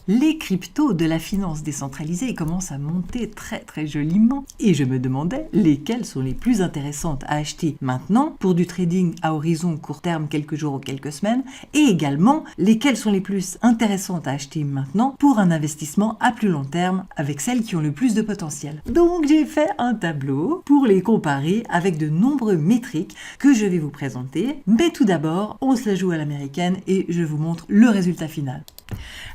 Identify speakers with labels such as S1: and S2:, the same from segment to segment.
S1: Les cryptos de la finance décentralisée commencent à monter très joliment et je me demandais lesquelles sont les plus intéressantes à acheter maintenant pour du trading à horizon court terme quelques jours ou quelques semaines et également lesquelles sont les plus intéressantes à acheter maintenant pour un investissement à plus long terme avec celles qui ont le plus de potentiel. Donc j'ai fait un tableau pour les comparer avec de nombreux métriques que je vais vous présenter, mais tout d'abord on se la joue à l'américaine et je vous montre le résultat final.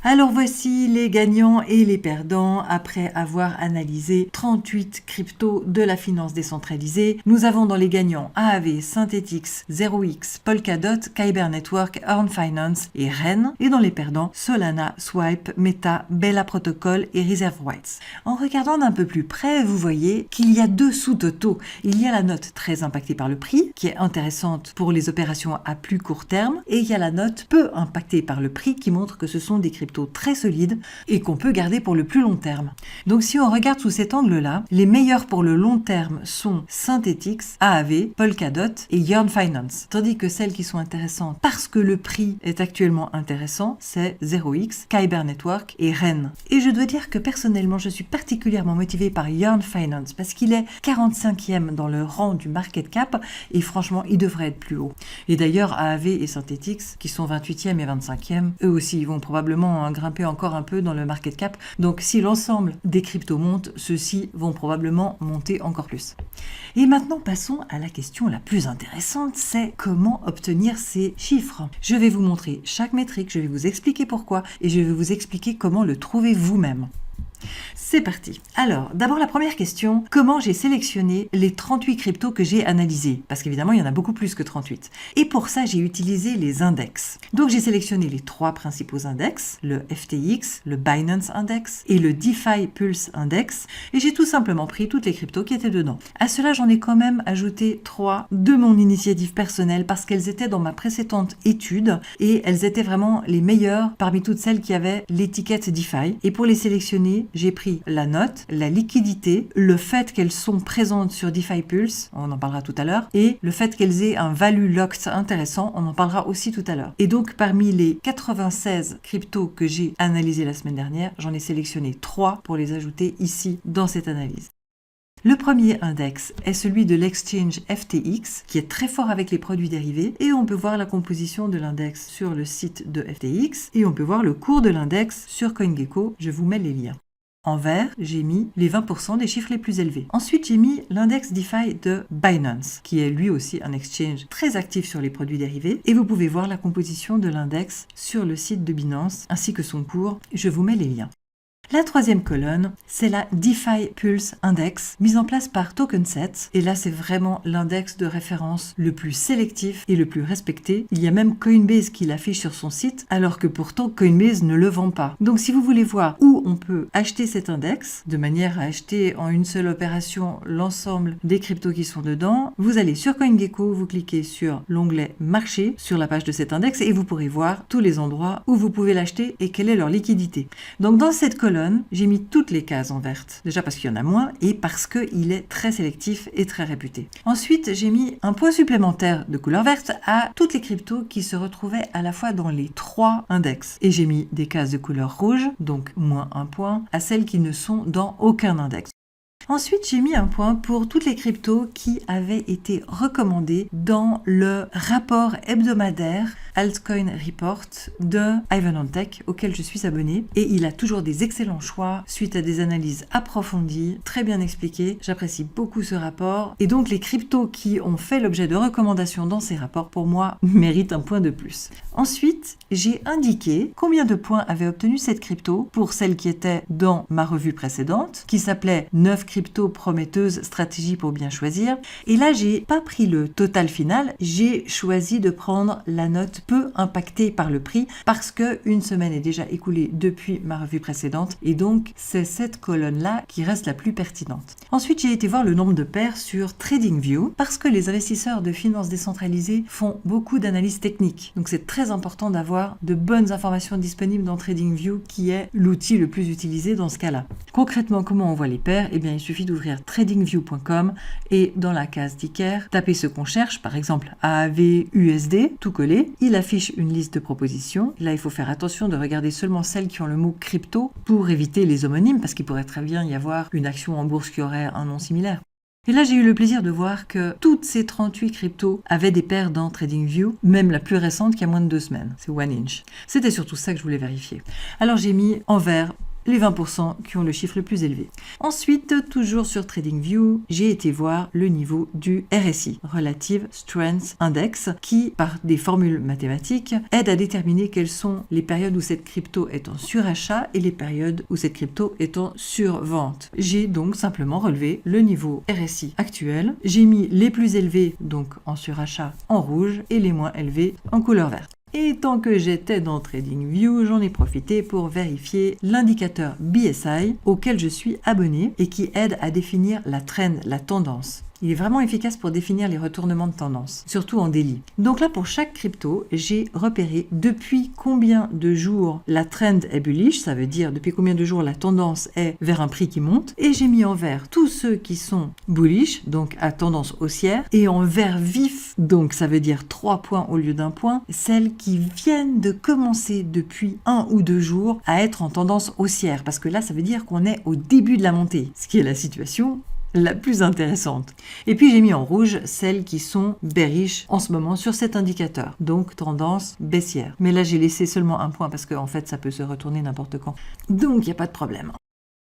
S1: Alors voici les gagnants et les perdants après avoir analysé 38 cryptos de la finance décentralisée. Nous avons dans les gagnants AAV, Synthetix, 0x, Polkadot, Kyber Network, Earn Finance et REN. Et dans les perdants, Solana, Swipe, Meta, Bella Protocol et Reserve Rights. En regardant d'un peu plus près, vous voyez qu'il y a deux sous-totaux. Il y a la note très impactée par le prix, qui est intéressante pour les opérations à plus court terme, et il y a la note peu impactée par le prix qui montre que ce sont des cryptos très solides et qu'on peut garder pour le plus long terme. Donc si on regarde sous cet angle-là, les meilleurs pour le long terme sont Synthetix, AAV, Polkadot et Yearn Finance. Tandis que celles qui sont intéressantes parce que le prix est actuellement intéressant, c'est 0x, Kyber Network et REN. Et je dois dire que personnellement, je suis particulièrement motivée par Yearn Finance parce qu'il est 45e dans le rang du market cap et franchement, il devrait être plus haut. Et d'ailleurs, AAV et Synthetix, qui sont 28e et 25e, eux aussi, ils vont probablement grimper encore un peu dans le market cap. Donc si l'ensemble des cryptos montent, ceux-ci vont probablement monter encore plus. Et maintenant, passons à la question la plus intéressante, c'est comment obtenir ces chiffres. Je vais vous montrer chaque métrique, je vais vous expliquer pourquoi et je vais vous expliquer comment le trouver vous-même. C'est parti. Alors, d'abord la première question, comment j'ai sélectionné les 38 cryptos que j'ai analysés? Parce qu'évidemment, il y en a beaucoup plus que 38. Et pour ça, j'ai utilisé les index. Donc, j'ai sélectionné les trois principaux index, le FTX, le Binance Index et le DeFi Pulse Index. Et j'ai tout simplement pris toutes les cryptos qui étaient dedans. À cela, j'en ai quand même ajouté 3 de mon initiative personnelle parce qu'elles étaient dans ma précédente étude et elles étaient vraiment les meilleures parmi toutes celles qui avaient l'étiquette DeFi. Et pour les sélectionner, j'ai pris la note, la liquidité, le fait qu'elles sont présentes sur DeFi Pulse, on en parlera tout à l'heure, et le fait qu'elles aient un value locked intéressant, on en parlera aussi tout à l'heure. Et donc parmi les 96 cryptos que j'ai analysés la semaine dernière, j'en ai sélectionné 3 pour les ajouter ici dans cette analyse. Le premier index est celui de l'exchange FTX, qui est très fort avec les produits dérivés, et on peut voir la composition de l'index sur le site de FTX, et on peut voir le cours de l'index sur CoinGecko, je vous mets les liens. En vert, j'ai mis les 20% des chiffres les plus élevés. Ensuite, j'ai mis l'index DeFi de Binance, qui est lui aussi un exchange très actif sur les produits dérivés, et vous pouvez voir la composition de l'index sur le site de Binance, ainsi que son cours, je vous mets les liens. La troisième colonne, c'est la DeFi Pulse Index, mise en place par TokenSet. Et là, c'est vraiment l'index de référence le plus sélectif et le plus respecté. Il y a même Coinbase qui l'affiche sur son site, alors que pourtant Coinbase ne le vend pas. Donc si vous voulez voir où on peut acheter cet index, de manière à acheter en une seule opération l'ensemble des cryptos qui sont dedans, vous allez sur CoinGecko, vous cliquez sur l'onglet Marché sur la page de cet index et vous pourrez voir tous les endroits où vous pouvez l'acheter et quelle est leur liquidité. Donc dans cette colonne, j'ai mis toutes les cases en verte. Déjà parce qu'il y en a moins et parce qu'il est très sélectif et très réputé. Ensuite, j'ai mis un point supplémentaire de couleur verte à toutes les cryptos qui se retrouvaient à la fois dans les 3 index. Et j'ai mis des cases de couleur rouge, donc moins un point, à celles qui ne sont dans aucun index. Ensuite, j'ai mis un point pour toutes les cryptos qui avaient été recommandées dans le rapport hebdomadaire Altcoin Report de Ivan On Tech, auquel je suis abonnée. Et il a toujours des excellents choix suite à des analyses approfondies, très bien expliquées. J'apprécie beaucoup ce rapport. Et donc, les cryptos qui ont fait l'objet de recommandations dans ces rapports, pour moi, méritent un point de plus. Ensuite, j'ai indiqué combien de points avait obtenu cette crypto pour celle qui était dans ma revue précédente, qui s'appelait 9 cryptos prometteuses, stratégie pour bien choisir. Et là, j'ai pas pris le total final, j'ai choisi de prendre la note peu impactée par le prix parce que une semaine est déjà écoulée depuis ma revue précédente et donc c'est cette colonne-là qui reste la plus pertinente. Ensuite, j'ai été voir le nombre de paires sur TradingView parce que les investisseurs de finances décentralisées font beaucoup d'analyses techniques. Donc c'est très important d'avoir de bonnes informations disponibles dans TradingView qui est l'outil le plus utilisé dans ce cas-là. Concrètement, comment on voit les paires? Eh bien, il suffit d'ouvrir tradingview.com et dans la case ticker, taper ce qu'on cherche, par exemple AAV USD, tout collé. Il affiche une liste de propositions. Là, il faut faire attention de regarder seulement celles qui ont le mot crypto pour éviter les homonymes, parce qu'il pourrait très bien y avoir une action en bourse qui aurait un nom similaire. Et là, j'ai eu le plaisir de voir que toutes ces 38 cryptos avaient des paires dans TradingView, même la plus récente qui a moins de 2 semaines, c'est OneInch. C'était surtout ça que je voulais vérifier. Alors j'ai mis en vert les 20% qui ont le chiffre le plus élevé. Ensuite, toujours sur TradingView, j'ai été voir le niveau du RSI, Relative Strength Index, qui, par des formules mathématiques, aide à déterminer quelles sont les périodes où cette crypto est en surachat et les périodes où cette crypto est en survente. J'ai donc simplement relevé le niveau RSI actuel. J'ai mis les plus élevés, donc en surachat, en rouge et les moins élevés en couleur verte. Et tant que j'étais dans TradingView, j'en ai profité pour vérifier l'indicateur BSI auquel je suis abonné et qui aide à définir la trend, la tendance. Il est vraiment efficace pour définir les retournements de tendance, surtout en daily. Donc là, pour chaque crypto, j'ai repéré depuis combien de jours la trend est bullish, ça veut dire depuis combien de jours la tendance est vers un prix qui monte, et j'ai mis en vert tous ceux qui sont bullish, donc à tendance haussière, et en vert vif, donc ça veut dire 3 points au lieu d'un point, celles qui viennent de commencer depuis 1 ou 2 jours à être en tendance haussière, parce que là, ça veut dire qu'on est au début de la montée, ce qui est la situation la plus intéressante. Et puis j'ai mis en rouge celles qui sont bearish en ce moment sur cet indicateur, donc tendance baissière. Mais là j'ai laissé seulement un point parce qu'en fait ça peut se retourner n'importe quand. Donc il n'y a pas de problème.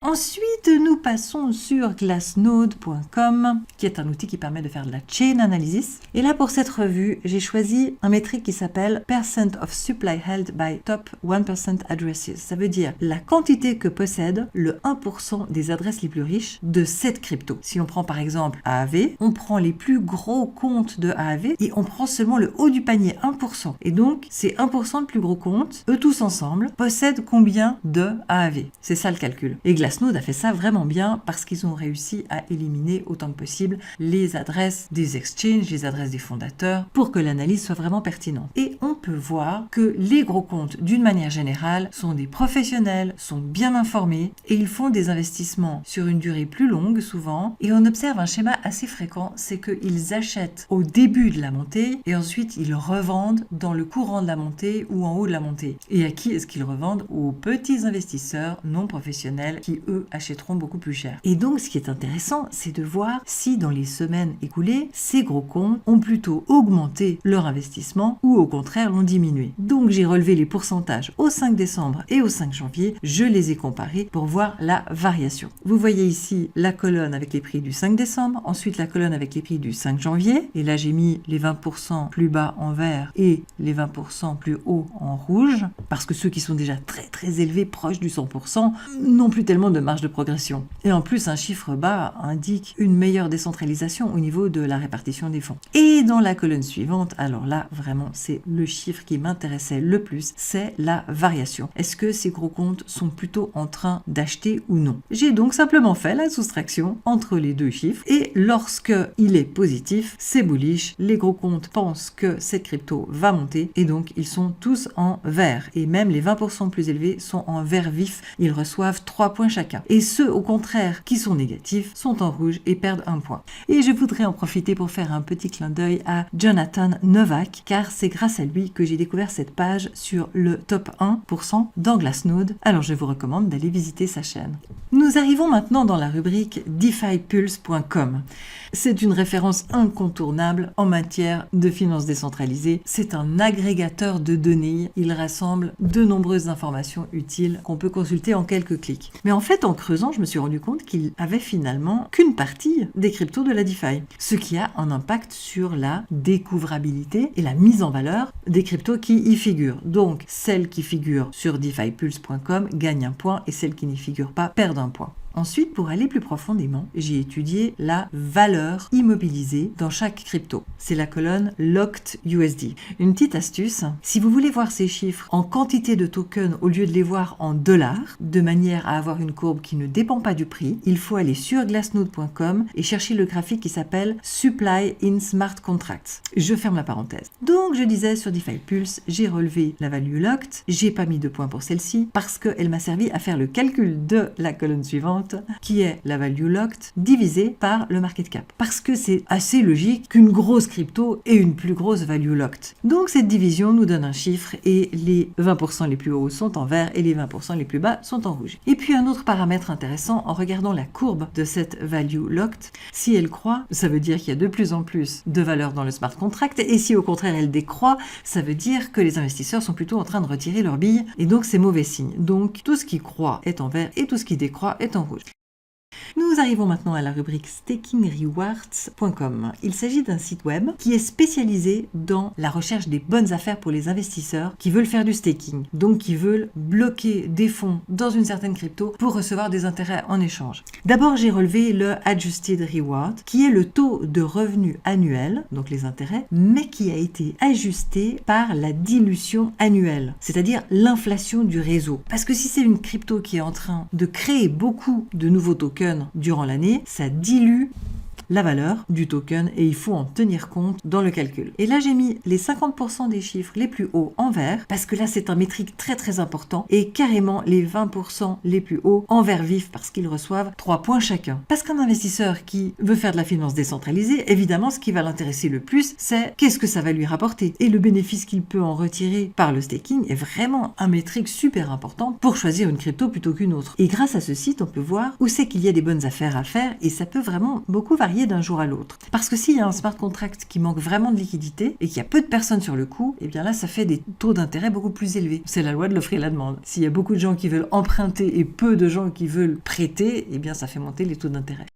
S1: Ensuite, nous passons sur glassnode.com, qui est un outil qui permet de faire de la chain analysis. Et là, pour cette revue, j'ai choisi un métrique qui s'appelle Percent of Supply Held by Top 1% Addresses. Ça veut dire la quantité que possède le 1% des adresses les plus riches de cette crypto. Si on prend par exemple AAV, on prend les plus gros comptes de AAV et on prend seulement le haut du panier, 1%. Et donc, ces 1% de plus gros comptes, eux tous ensemble, possèdent combien de AAV? C'est ça le calcul. Et Glassnode a fait ça vraiment bien parce qu'ils ont réussi à éliminer autant que possible les adresses des exchanges, les adresses des fondateurs pour que l'analyse soit vraiment pertinente. Et on peut voir que les gros comptes, d'une manière générale, sont des professionnels, sont bien informés et ils font des investissements sur une durée plus longue souvent. Et on observe un schéma assez fréquent, c'est qu'ils achètent au début de la montée et ensuite ils revendent dans le courant de la montée ou en haut de la montée. Et à qui est-ce qu'ils revendent? Aux petits investisseurs non professionnels qui eux achèteront beaucoup plus cher. Et donc ce qui est intéressant, c'est de voir si dans les semaines écoulées, ces gros comptes ont plutôt augmenté leur investissement ou au contraire l'ont diminué. Donc j'ai relevé les pourcentages au 5 décembre et au 5 janvier, je les ai comparés pour voir la variation. Vous voyez ici la colonne avec les prix du 5 décembre, ensuite la colonne avec les prix du 5 janvier, et là j'ai mis les 20% plus bas en vert et les 20% plus haut en rouge, parce que ceux qui sont déjà très élevés, proches du 100%, n'ont plus tellement de marge de progression. Et en plus, un chiffre bas indique une meilleure décentralisation au niveau de la répartition des fonds. Et dans la colonne suivante, alors là, vraiment, c'est le chiffre qui m'intéressait le plus, c'est la variation. Est-ce que ces gros comptes sont plutôt en train d'acheter ou non? J'ai donc simplement fait la soustraction entre les deux chiffres et lorsque il est positif, c'est bullish, les gros comptes pensent que cette crypto va monter et donc ils sont tous en vert. Et même les 20% plus élevés sont en vert vif, ils reçoivent 3 points chacun. Et ceux au contraire qui sont négatifs sont en rouge et perdent 1 point. Et je voudrais en profiter pour faire un petit clin d'œil à Jonathan Novak, car c'est grâce à lui que j'ai découvert cette page sur le top 1% dans Glassnode. Alors je vous recommande d'aller visiter sa chaîne. Nous arrivons maintenant dans la rubrique DeFiPulse.com. C'est une référence incontournable en matière de finances décentralisées. C'est un agrégateur de données. Il rassemble de nombreuses informations utiles qu'on peut consulter en quelques clics. Mais en fait, en creusant, je me suis rendu compte qu'il avait finalement qu'une partie des cryptos de la DeFi, ce qui a un impact sur la découvrabilité et la mise en valeur des cryptos qui y figurent. Donc, celles qui figurent sur DeFiPulse.com gagnent 1 point et celles qui n'y figurent pas perdent 1 point. Ensuite, pour aller plus profondément, j'ai étudié la valeur immobilisée dans chaque crypto. C'est la colonne Locked USD. Une petite astuce, si vous voulez voir ces chiffres en quantité de tokens au lieu de les voir en dollars, de manière à avoir une courbe qui ne dépend pas du prix, il faut aller sur glassnode.com et chercher le graphique qui s'appelle Supply in Smart Contracts. Je ferme la parenthèse. Donc, je disais sur DeFiPulse, j'ai relevé la value Locked, j'ai pas mis de points pour celle-ci parce qu'elle m'a servi à faire le calcul de la colonne suivante suivante, qui est la value locked divisée par le market cap. Parce que c'est assez logique qu'une grosse crypto ait une plus grosse value locked. Donc cette division nous donne un chiffre et les 20% les plus hauts sont en vert et les 20% les plus bas sont en rouge. Et puis un autre paramètre intéressant, en regardant la courbe de cette value locked, si elle croît, ça veut dire qu'il y a de plus en plus de valeur dans le smart contract, et si au contraire elle décroît, ça veut dire que les investisseurs sont plutôt en train de retirer leurs billes, et donc c'est mauvais signe. Donc tout ce qui croît est en vert et tout ce qui décroît est en rouge. Nous arrivons maintenant à la rubrique stakingrewards.com. Il s'agit d'un site web qui est spécialisé dans la recherche des bonnes affaires pour les investisseurs qui veulent faire du staking, donc qui veulent bloquer des fonds dans une certaine crypto pour recevoir des intérêts en échange. D'abord, j'ai relevé le Adjusted Reward, qui est le taux de revenu annuel, donc les intérêts, mais qui a été ajusté par la dilution annuelle, c'est-à-dire l'inflation du réseau. Parce que si c'est une crypto qui est en train de créer beaucoup de nouveaux tokens durant l'année, ça dilue la valeur du token et il faut en tenir compte dans le calcul. Et là, j'ai mis les 50% des chiffres les plus hauts en vert parce que là, c'est un métrique très très important et carrément les 20% les plus hauts en vert vif parce qu'ils reçoivent 3 points chacun. Parce qu'un investisseur qui veut faire de la finance décentralisée, évidemment, ce qui va l'intéresser le plus, c'est qu'est-ce que ça va lui rapporter. Et le bénéfice qu'il peut en retirer par le staking est vraiment un métrique super important pour choisir une crypto plutôt qu'une autre. Et grâce à ce site, on peut voir où c'est qu'il y a des bonnes affaires à faire et ça peut vraiment beaucoup varier d'un jour à l'autre. Parce que s'il y a un smart contract qui manque vraiment de liquidité et qu'il y a peu de personnes sur le coup, et bien là, ça fait des taux d'intérêt beaucoup plus élevés. C'est la loi de l'offre et la demande. S'il y a beaucoup de gens qui veulent emprunter et peu de gens qui veulent prêter, et bien ça fait monter les taux d'intérêt.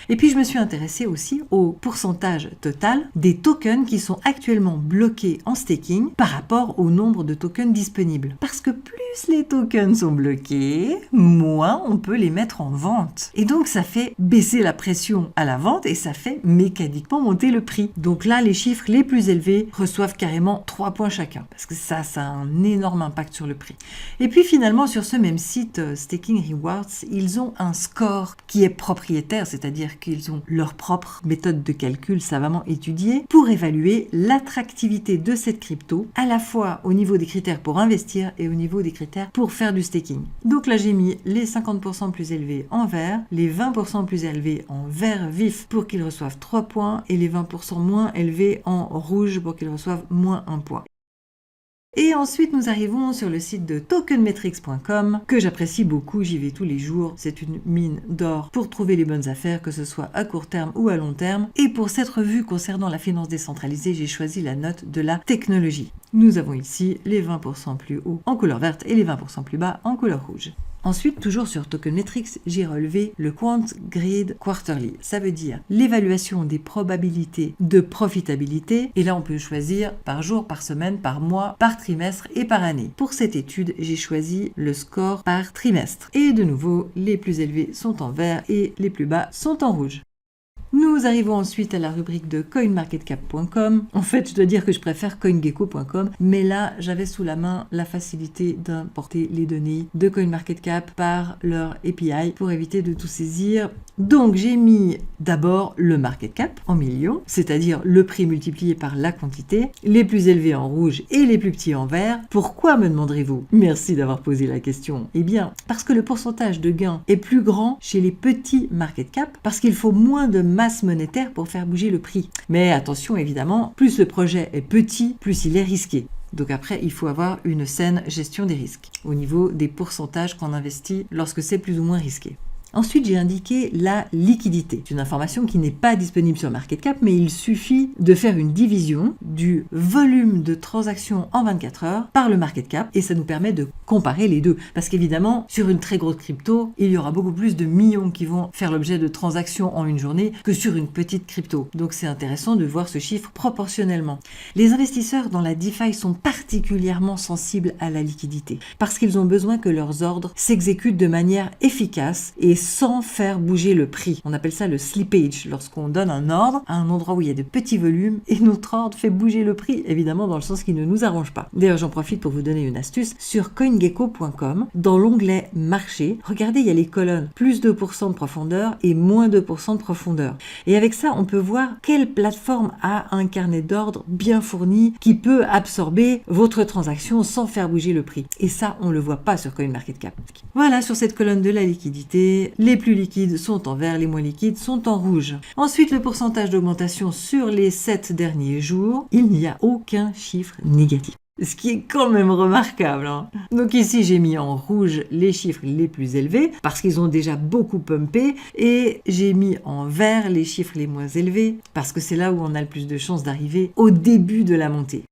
S1: Et puis je me suis intéressée aussi au pourcentage total des tokens qui sont actuellement bloqués en staking par rapport au nombre de tokens disponibles. Parce que plus les tokens sont bloqués, moins on peut les mettre en vente. Et donc ça fait baisser la pression à la vente et ça fait mécaniquement monter le prix. Donc là, les chiffres les plus élevés reçoivent carrément 3 points chacun. Parce que ça a un énorme impact sur le prix. Et puis finalement, sur ce même site, Staking Rewards, ils ont un score qui est propriétaire, c'est-à-dire qu'ils ont leur propre méthode de calcul savamment étudiée pour évaluer l'attractivité de cette crypto, à la fois au niveau des critères pour investir et au niveau des critères pour faire du staking. Donc là, j'ai mis les 50% plus élevés en vert, les 20% plus élevés en vert vif pour qu'ils reçoivent 3 points et les 20% moins élevés en rouge pour qu'ils reçoivent moins 1 point. Et ensuite, nous arrivons sur le site de tokenmetrics.com que j'apprécie beaucoup, j'y vais tous les jours. C'est une mine d'or pour trouver les bonnes affaires, que ce soit à court terme ou à long terme. Et pour cette revue concernant la finance décentralisée, j'ai choisi la note de la technologie. Nous avons ici les 20% plus hauts en couleur verte et les 20% plus bas en couleur rouge. Ensuite, toujours sur Tokenmetrics, j'ai relevé le Quant Grid Quarterly. Ça veut dire l'évaluation des probabilités de profitabilité. Et là, on peut choisir par jour, par semaine, par mois, par trimestre et par année. Pour cette étude, j'ai choisi le score par trimestre. Et de nouveau, les plus élevés sont en vert et les plus bas sont en rouge. Nous arrivons ensuite à la rubrique de coinmarketcap.com. En fait, je dois dire que je préfère coingecko.com, mais là, j'avais sous la main la facilité d'importer les données de CoinMarketCap par leur API pour éviter de tout saisir. Donc, j'ai mis d'abord le market cap en millions, c'est-à-dire le prix multiplié par la quantité, les plus élevés en rouge et les plus petits en vert. Pourquoi, me demanderez-vous? Merci d'avoir posé la question. Eh bien, parce que le pourcentage de gain est plus grand chez les petits market cap, parce qu'il faut moins de masse monétaire pour faire bouger le prix. Mais attention, évidemment, plus le projet est petit, plus il est risqué. Donc après, il faut avoir une saine gestion des risques au niveau des pourcentages qu'on investit lorsque c'est plus ou moins risqué. Ensuite, j'ai indiqué la liquidité. C'est une information qui n'est pas disponible sur MarketCap, mais il suffit de faire une division du volume de transactions en 24 heures par le MarketCap et ça nous permet de comparer les deux. Parce qu'évidemment, sur une très grosse crypto, il y aura beaucoup plus de millions qui vont faire l'objet de transactions en une journée que sur une petite crypto. Donc c'est intéressant de voir ce chiffre proportionnellement. Les investisseurs dans la DeFi sont particulièrement sensibles à la liquidité parce qu'ils ont besoin que leurs ordres s'exécutent de manière efficace et sans faire bouger le prix. On appelle ça le slippage, lorsqu'on donne un ordre à un endroit où il y a de petits volumes et notre ordre fait bouger le prix, évidemment dans le sens qui ne nous arrange pas. D'ailleurs, j'en profite pour vous donner une astuce. Sur coingecko.com, dans l'onglet marché, regardez, il y a les colonnes plus 2% de profondeur et moins 2% de profondeur. Et avec ça, on peut voir quelle plateforme a un carnet d'ordre bien fourni qui peut absorber votre transaction sans faire bouger le prix. Et ça, on le voit pas sur CoinMarketCap. Voilà, sur cette colonne de la liquidité, les plus liquides sont en vert, les moins liquides sont en rouge. Ensuite, le pourcentage d'augmentation sur les 7 derniers jours, il n'y a aucun chiffre négatif. Ce qui est quand même remarquable. Donc ici, j'ai mis en rouge les chiffres les plus élevés parce qu'ils ont déjà beaucoup pumpé et j'ai mis en vert les chiffres les moins élevés parce que c'est là où on a le plus de chances d'arriver au début de la montée.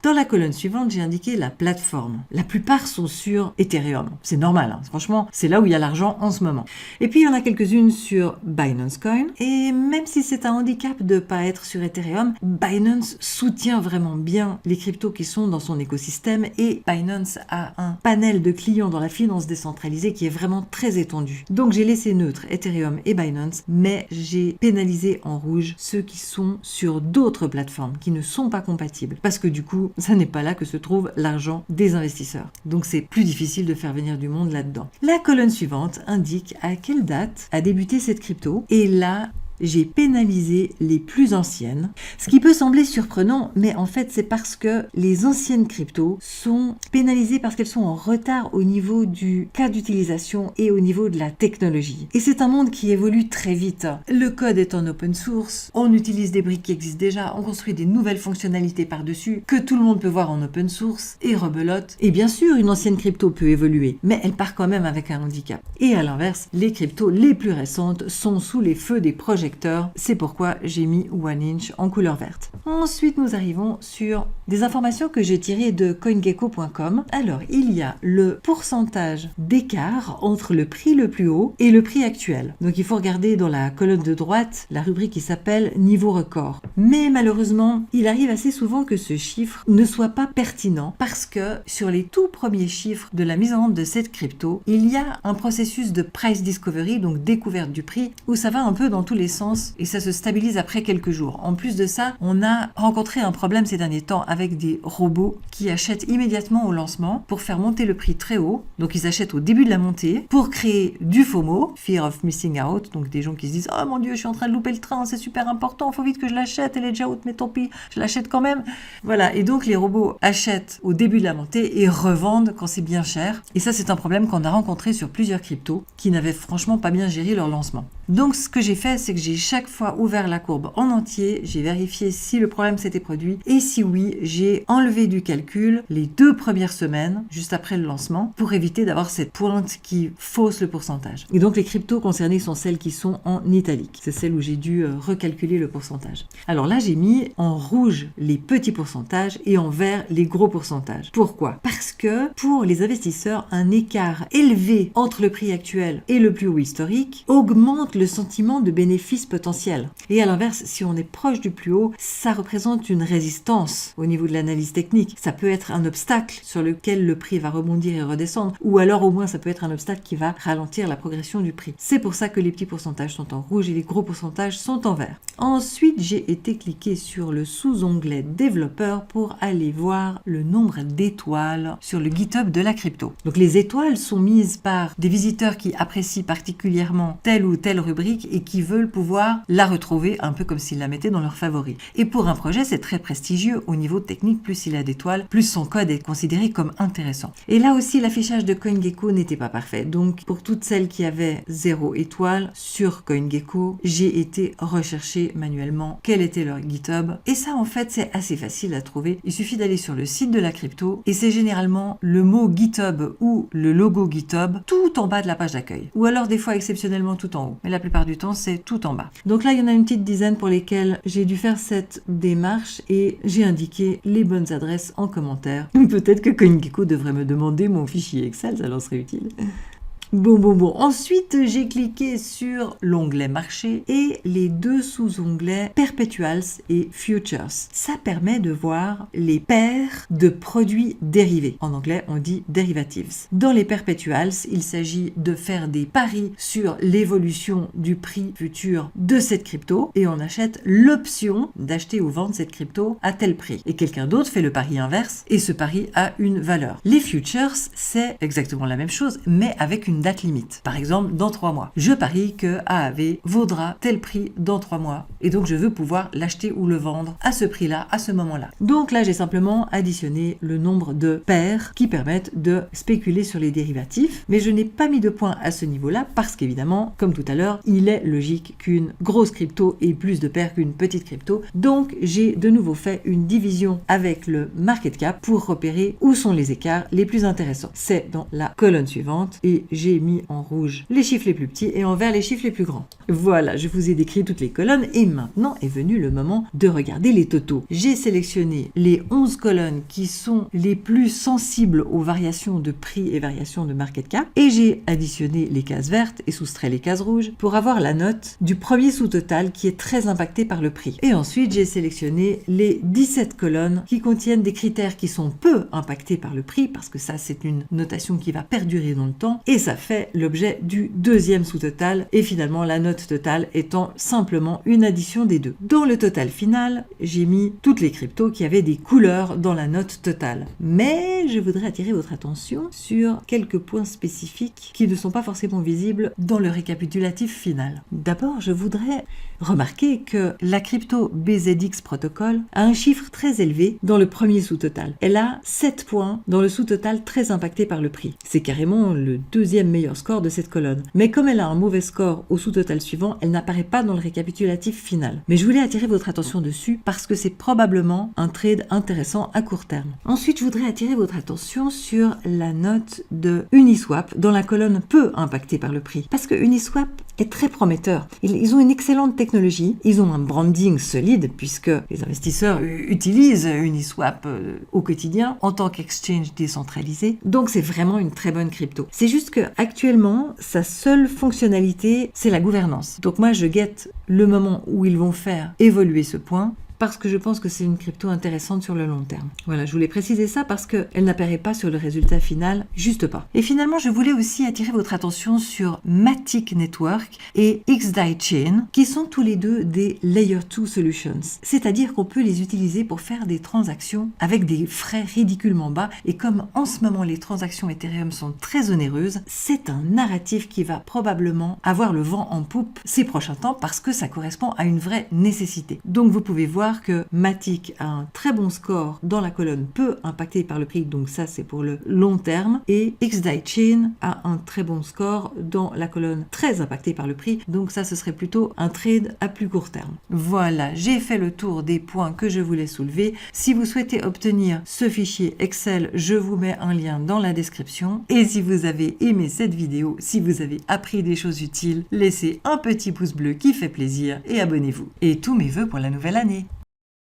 S1: Dans la colonne suivante, j'ai indiqué la plateforme. La plupart sont sur Ethereum. C'est normal, franchement, c'est là où il y a l'argent en ce moment. Et puis, il y en a quelques-unes sur Binance Coin. Et même si c'est un handicap de ne pas être sur Ethereum, Binance soutient vraiment bien les cryptos qui sont dans son écosystème. Et Binance a un panel de clients dans la finance décentralisée qui est vraiment très étendu. Donc, j'ai laissé neutre Ethereum et Binance, mais j'ai pénalisé en rouge ceux qui sont sur d'autres plateformes qui ne sont pas compatibles. Parce que du coup, ça n'est pas là que se trouve l'argent des investisseurs. Donc c'est plus difficile de faire venir du monde là-dedans. La colonne suivante indique à quelle date a débuté cette crypto. Et là, j'ai pénalisé les plus anciennes, ce qui peut sembler surprenant, mais en fait c'est parce que les anciennes cryptos sont pénalisées parce qu'elles sont en retard au niveau du cas d'utilisation et au niveau de la technologie. Et c'est un monde qui évolue très vite. Le code est en open source, on utilise des briques qui existent déjà, on construit des nouvelles fonctionnalités par-dessus que tout le monde peut voir en open source et rebelote. Et bien sûr, une ancienne crypto peut évoluer, mais elle part quand même avec un handicap. Et à l'inverse, les cryptos les plus récentes sont sous les feux des projets. C'est pourquoi j'ai mis OneInch en couleur verte. Ensuite, nous arrivons sur des informations que j'ai tirées de CoinGecko.com. Alors, il y a le pourcentage d'écart entre le prix le plus haut et le prix actuel. Donc, il faut regarder dans la colonne de droite la rubrique qui s'appelle niveau record. Mais malheureusement, il arrive assez souvent que ce chiffre ne soit pas pertinent parce que sur les tout premiers chiffres de la mise en vente de cette crypto, il y a un processus de price discovery, donc découverte du prix, où ça va un peu dans tous les sens et ça se stabilise après quelques jours. En plus de ça, on a rencontré un problème ces derniers temps avec des robots qui achètent immédiatement au lancement pour faire monter le prix très haut. Donc ils achètent au début de la montée pour créer du FOMO, Fear of Missing Out, donc des gens qui se disent « Oh mon Dieu, je suis en train de louper le train, c'est super important, faut vite que je l'achète, elle est déjà haute, mais tant pis, je l'achète quand même. » Voilà, et donc les robots achètent au début de la montée et revendent quand c'est bien cher. Et ça, c'est un problème qu'on a rencontré sur plusieurs cryptos qui n'avaient franchement pas bien géré leur lancement. Donc ce que j'ai fait, c'est que j'ai chaque fois ouvert la courbe en entier, j'ai vérifié si le problème s'était produit et si oui, j'ai enlevé du calcul les 2 premières semaines juste après le lancement pour éviter d'avoir cette pointe qui fausse le pourcentage. Et donc les cryptos concernées sont celles qui sont en italique. C'est celle où j'ai dû recalculer le pourcentage. Alors là, j'ai mis en rouge les petits pourcentages et en vert les gros pourcentages. Pourquoi ? Parce que pour les investisseurs, un écart élevé entre le prix actuel et le plus haut historique augmente le sentiment de bénéfice potentiel. Et à l'inverse, si on est proche du plus haut, ça représente une résistance au niveau de l'analyse technique. Ça peut être un obstacle sur lequel le prix va rebondir et redescendre, ou alors au moins ça peut être un obstacle qui va ralentir la progression du prix. C'est pour ça que les petits pourcentages sont en rouge et les gros pourcentages sont en vert. Ensuite, j'ai été cliquer sur le sous-onglet développeur pour aller voir le nombre d'étoiles sur le GitHub de la crypto. Donc les étoiles sont mises par des visiteurs qui apprécient particulièrement telle ou telle rubrique et qui veulent pouvoir la retrouver un peu comme s'ils la mettaient dans leurs favoris. Et pour un projet, c'est très prestigieux au niveau technique, plus il a d'étoiles, plus son code est considéré comme intéressant. Et là aussi, l'affichage de CoinGecko n'était pas parfait. Donc pour toutes celles qui avaient 0 étoile sur CoinGecko, j'ai été rechercher manuellement quel était leur GitHub. Et ça, en fait, c'est assez facile à trouver. Il suffit d'aller sur le site de la crypto et c'est généralement le mot GitHub ou le logo GitHub tout en bas de la page d'accueil. Ou alors des fois exceptionnellement tout en haut. Mais la plupart du temps, c'est tout en bas. Donc là, il y en a une petite dizaine pour lesquelles j'ai dû faire cette démarche et j'ai indiqué les bonnes adresses en commentaire. Peut-être que CoinGecko devrait me demander mon fichier Excel, ça leur serait utile. Bon. Ensuite, j'ai cliqué sur l'onglet marché et les 2 sous-onglets Perpetuals et Futures. Ça permet de voir les paires de produits dérivés. En anglais, on dit derivatives. Dans les Perpetuals, il s'agit de faire des paris sur l'évolution du prix futur de cette crypto et on achète l'option d'acheter ou vendre cette crypto à tel prix. Et quelqu'un d'autre fait le pari inverse et ce pari a une valeur. Les Futures, c'est exactement la même chose, mais avec une une date limite. Par exemple, dans 3 mois. Je parie que AAV vaudra tel prix dans 3 mois. Et donc, je veux pouvoir l'acheter ou le vendre à ce prix-là, à ce moment-là. Donc là, j'ai simplement additionné le nombre de paires qui permettent de spéculer sur les dérivatifs. Mais je n'ai pas mis de point à ce niveau-là parce qu'évidemment, comme tout à l'heure, il est logique qu'une grosse crypto ait plus de paires qu'une petite crypto. Donc, j'ai de nouveau fait une division avec le market cap pour repérer où sont les écarts les plus intéressants. C'est dans la colonne suivante et j'ai mis en rouge les chiffres les plus petits et en vert les chiffres les plus grands. Voilà, je vous ai décrit toutes les colonnes et maintenant est venu le moment de regarder les totaux. J'ai sélectionné les 11 colonnes qui sont les plus sensibles aux variations de prix et variations de market cap et j'ai additionné les cases vertes et soustrait les cases rouges pour avoir la note du premier sous-total qui est très impacté par le prix. Et ensuite, j'ai sélectionné les 17 colonnes qui contiennent des critères qui sont peu impactés par le prix parce que ça, c'est une notation qui va perdurer dans le temps et ça fait l'objet du deuxième sous-total et finalement la note totale étant simplement une addition des deux. Dans le total final, j'ai mis toutes les cryptos qui avaient des couleurs dans la note totale. Mais je voudrais attirer votre attention sur quelques points spécifiques qui ne sont pas forcément visibles dans le récapitulatif final. D'abord, je voudrais remarquer que la crypto BZX Protocol a un chiffre très élevé dans le premier sous-total. Elle a 7 points dans le sous-total très impacté par le prix. C'est carrément le deuxième meilleur score de cette colonne. Mais comme elle a un mauvais score au sous-total suivant, elle n'apparaît pas dans le récapitulatif final. Mais je voulais attirer votre attention dessus parce que c'est probablement un trade intéressant à court terme. Ensuite, je voudrais attirer votre attention sur la note de Uniswap dans la colonne peu impactée par le prix. Parce que Uniswap est très prometteur. Ils ont une excellente technologie, ils ont un branding solide puisque les investisseurs utilisent Uniswap au quotidien en tant qu'exchange décentralisé. Donc c'est vraiment une très bonne crypto. C'est juste que actuellement, sa seule fonctionnalité, c'est la gouvernance. Donc moi, je guette le moment où ils vont faire évoluer ce point parce que je pense que c'est une crypto intéressante sur le long terme. Voilà, je voulais préciser ça parce qu'elle n'apparaît pas sur le résultat final, juste pas. Et finalement, je voulais aussi attirer votre attention sur Matic Network et XDAI Chain, qui sont tous les deux des Layer 2 Solutions. C'est-à-dire qu'on peut les utiliser pour faire des transactions avec des frais ridiculement bas. Et comme en ce moment, les transactions Ethereum sont très onéreuses, c'est un narratif qui va probablement avoir le vent en poupe ces prochains temps parce que ça correspond à une vraie nécessité. Donc vous pouvez voir que Matic a un très bon score dans la colonne peu impactée par le prix, donc ça c'est pour le long terme, et XDAI Chain a un très bon score dans la colonne très impactée par le prix, donc ça ce serait plutôt un trade à plus court terme. Voilà, j'ai fait le tour des points que je voulais soulever. Si vous souhaitez obtenir ce fichier Excel, je vous mets un lien dans la description, et si vous avez aimé cette vidéo, si vous avez appris des choses utiles, laissez un petit pouce bleu qui fait plaisir et abonnez-vous. Et tous mes vœux pour la nouvelle année.